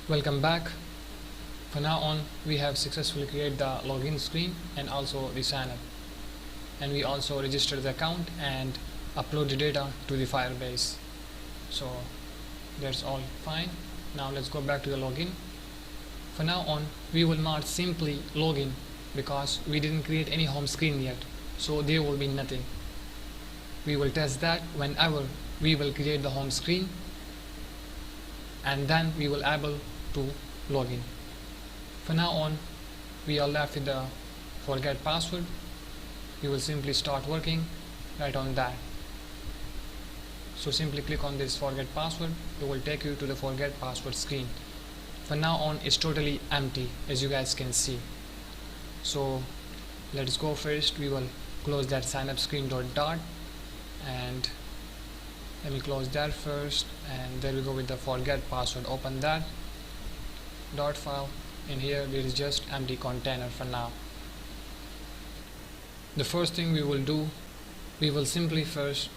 Welcome back. For now on, we have successfully created the login screen and also the sign up, and we also registered the account and upload the data to the Firebase. So that's all fine. Now let's go back to the login. For now on, we will not simply login because we didn't create any home screen yet, so there will be nothing. We will test that whenever we will create the home screen, and then we will able to login. For now on, we are left with the forget password. You will simply start working right on that. So simply click on this forget password. It will take you to the forget password screen. For now on, it's totally empty, as you guys can see. So let's go. First we will close that sign up screen dot, and let me close that first, and there we go with the forget password. Open that dot file. In here there is just empty container for now. The first thing we will do, we will simply first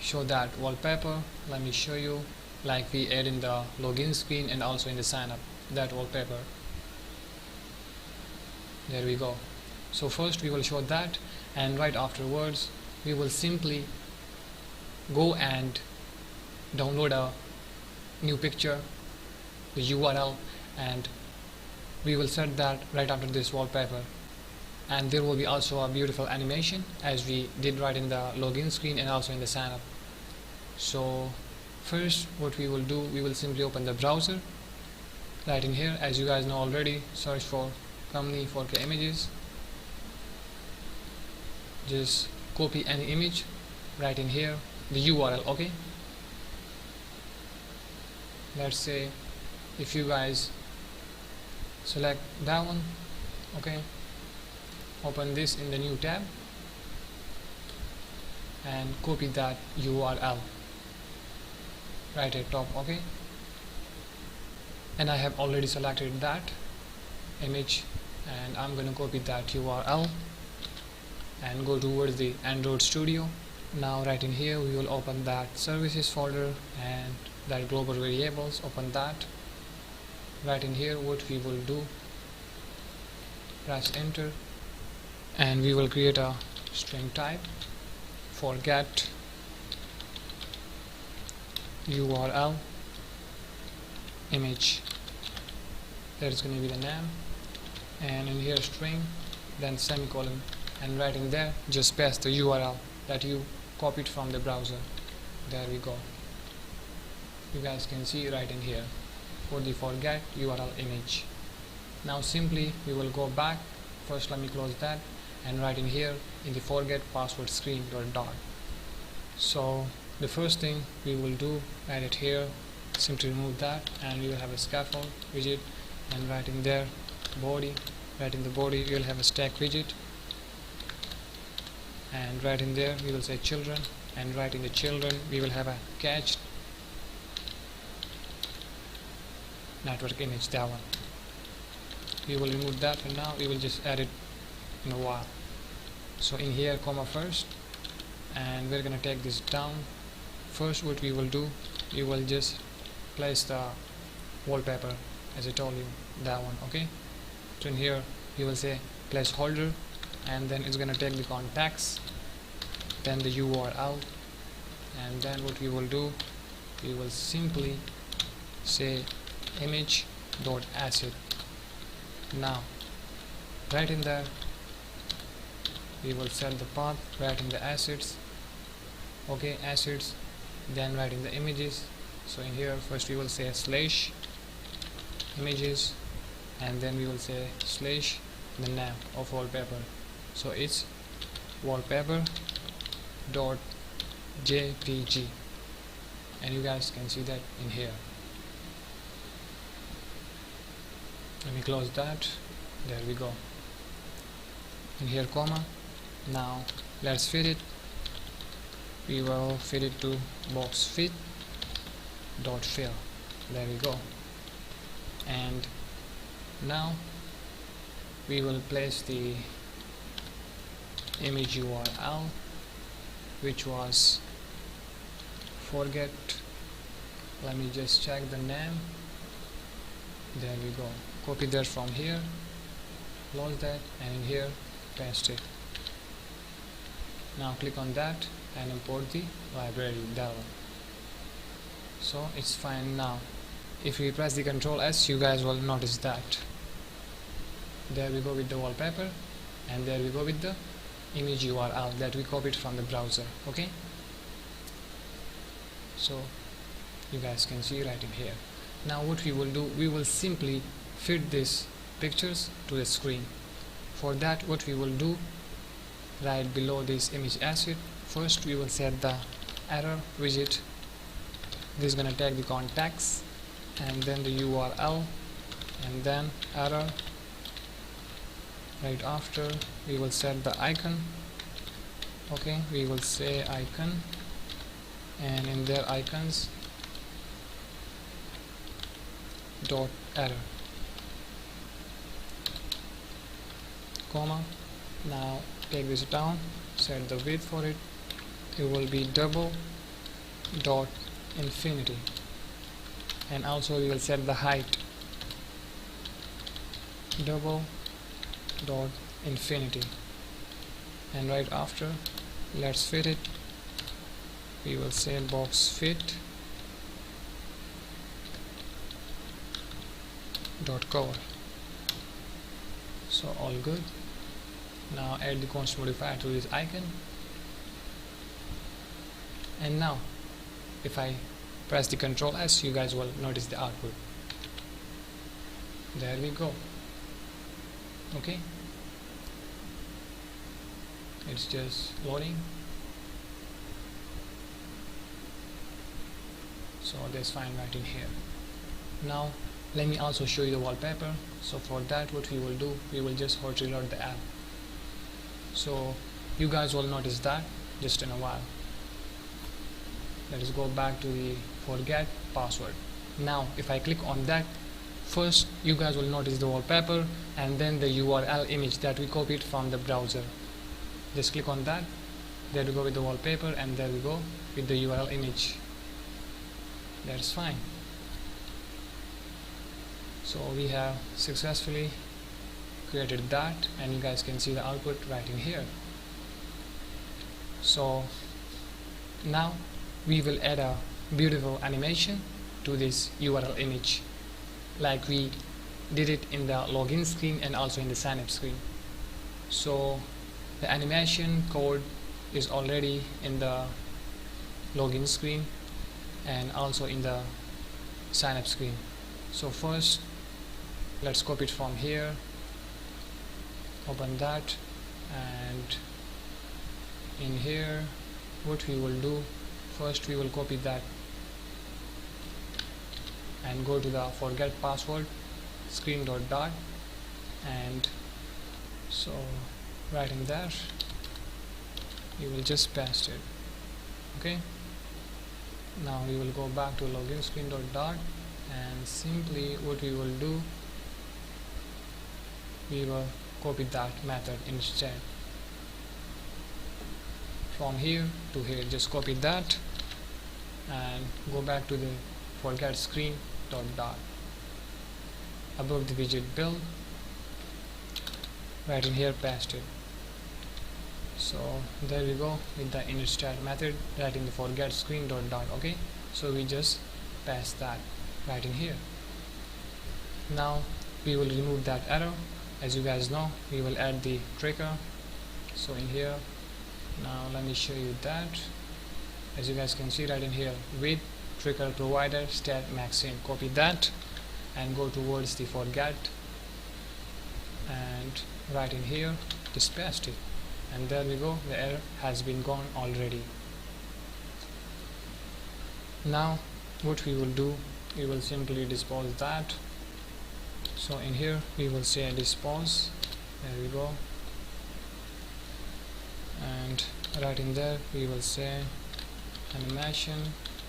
show that wallpaper. Let me show you, like we add in the login screen and also in the sign up, that wallpaper. There we go. So first we will show that, and right afterwards we will simply go and download a new picture, the URL, and we will set that right after this wallpaper. And there will be also a beautiful animation as we did right in the login screen and also in the sign up. So first what we will do, we will simply open the browser. Right in here, as you guys know already, search for company 4K images. Just copy any image right in here, the URL. Okay, let's say if you guys select that one, okay, open this in the new tab and copy that URL right at top. Okay, and I have already selected that image, and I'm going to copy that URL and go towards the Android Studio. Now right in here we will open that services folder and that global variables. Open that. Right in here what we will do, press enter, and we will create a string type, forget URL image. That is going to be the name, and in here string, then semicolon, and right in there just paste the URL that you copied from the browser. There we go. You guys can see right in here for the forget URL image. Now simply we will go back. First let me close that, and right in here in the forget password screen dot. So the first thing we will do, add it here, simply remove that, and we will have a scaffold widget, and right in there body, right in the body we will have a stack widget, and right in there we will say children, and right in the children we will have a cached network image, that one. We will remove that for now. We will just add it in a while. So in here comma first, and we're gonna take this down. First what we will do, we will just place the wallpaper as I told you, that one. Okay, so in here we will say placeholder, and then it's gonna take the contacts, then the URL, and then what we will do, we will simply say image.asset. Now right in there we will set the path right in the assets. Okay, assets, then right in the images. So in here first we will say slash images, and then we will say slash the name of wallpaper. So it's wallpaper dot jpg, and you guys can see that in here. Let me close that. There we go. In here comma. Now let's fit it. We will fit it to box fit dot fill. There we go. And now we will place the image URL, which was forget. Let me just check the name. There we go. Copy that from here, close that, and in here paste it. Now click on that and import the library, that one. So it's fine now. If we press the Ctrl S, you guys will notice that. There we go with the wallpaper, and there we go with the image URL that we copied from the browser. Okay, so you guys can see right in here. Now what we will do, we will simply fit these pictures to the screen. For that, what we will do, right below this image asset, first we will set the error widget. This is gonna take the context, and then the URL, and then error. Right after, we will set the icon. Okay, we will say icon, and in their icons dot error, comma. Now take this down, set the width for it. It will be double dot infinity, and also we will set the height double dot infinity, and right after, let's fit it. We will say box fit dot cover. So all good. Now add the const modifier to this icon, and now if I press the Ctrl S, you guys will notice the output. There we go. Okay, it's just loading. So that's fine right in here. Now let me also show you the wallpaper. So for that, what we will do, we will just hot reload the app. So you guys will notice that just in a while. Let us go back to the forget password. Now if I click on that, first you guys will notice the wallpaper and then the URL image that we copied from the browser. Just click on that. There we go with the wallpaper, and there we go with the URL image. That's fine. So we have successfully created that, and you guys can see the output right in here. So now we will add a beautiful animation to this URL image, like we did it in the login screen and also in the sign up screen. So the animation code is already in the login screen and also in the sign up screen. So first let's copy it from here, open that, and in here what we will do, first we will copy that and go to the forget password screen.dart, and so right in there you will just paste it. Okay, now we will go back to login screen.dart, and simply what we will do, we will copy that method instead. From here to here, just copy that and go back to the forget screen.dart. Above the widget build, right in here paste it. So there we go with the init method right in the forget screen.dart. Okay, so we just paste that right in here. Now we will remove that error. As you guys know, we will add the trigger. So in here, now let me show you that. As you guys can see right in here, with trigger provider stat maxin, copy that and go towards the forget, and right in here just paste it, and there we go, the error has been gone already. Now what we will do, we will simply dispose that. So in here we will say dispose, there we go, and right in there we will say animation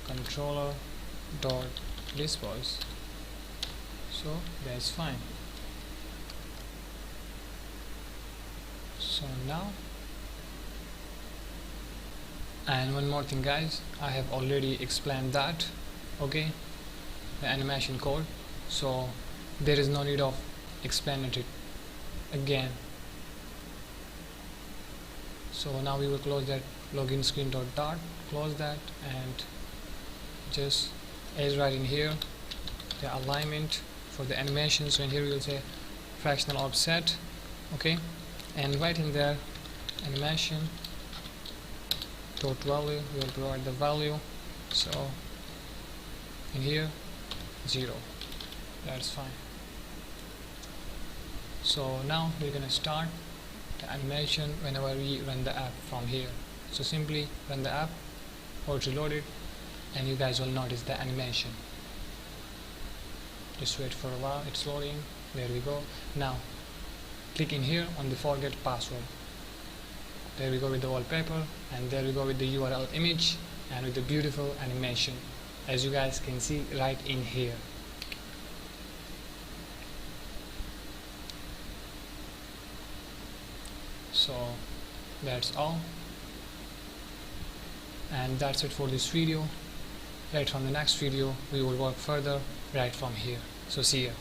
controller dot dispose. So that's fine. So now, and one more thing guys, I have already explained that, okay, the animation code. So there is no need of explaining it again. So now we will close that login screen dot, close that, and just as right in here the alignment for the animation. So in here we will say fractional offset, okay, and right in there animation dot value, we will provide the value. So in here 0, that's fine. So now we're gonna start the animation whenever we run the app from here. So simply run the app or reload it, and you guys will notice the animation. Just wait for a while, it's loading. There we go. Now click in here on the forget password. There we go with the wallpaper, and there we go with the URL image and with the beautiful animation, as you guys can see right in here. So that's all, and that's it for this video. Right from the next video we will work further right from here. So see ya.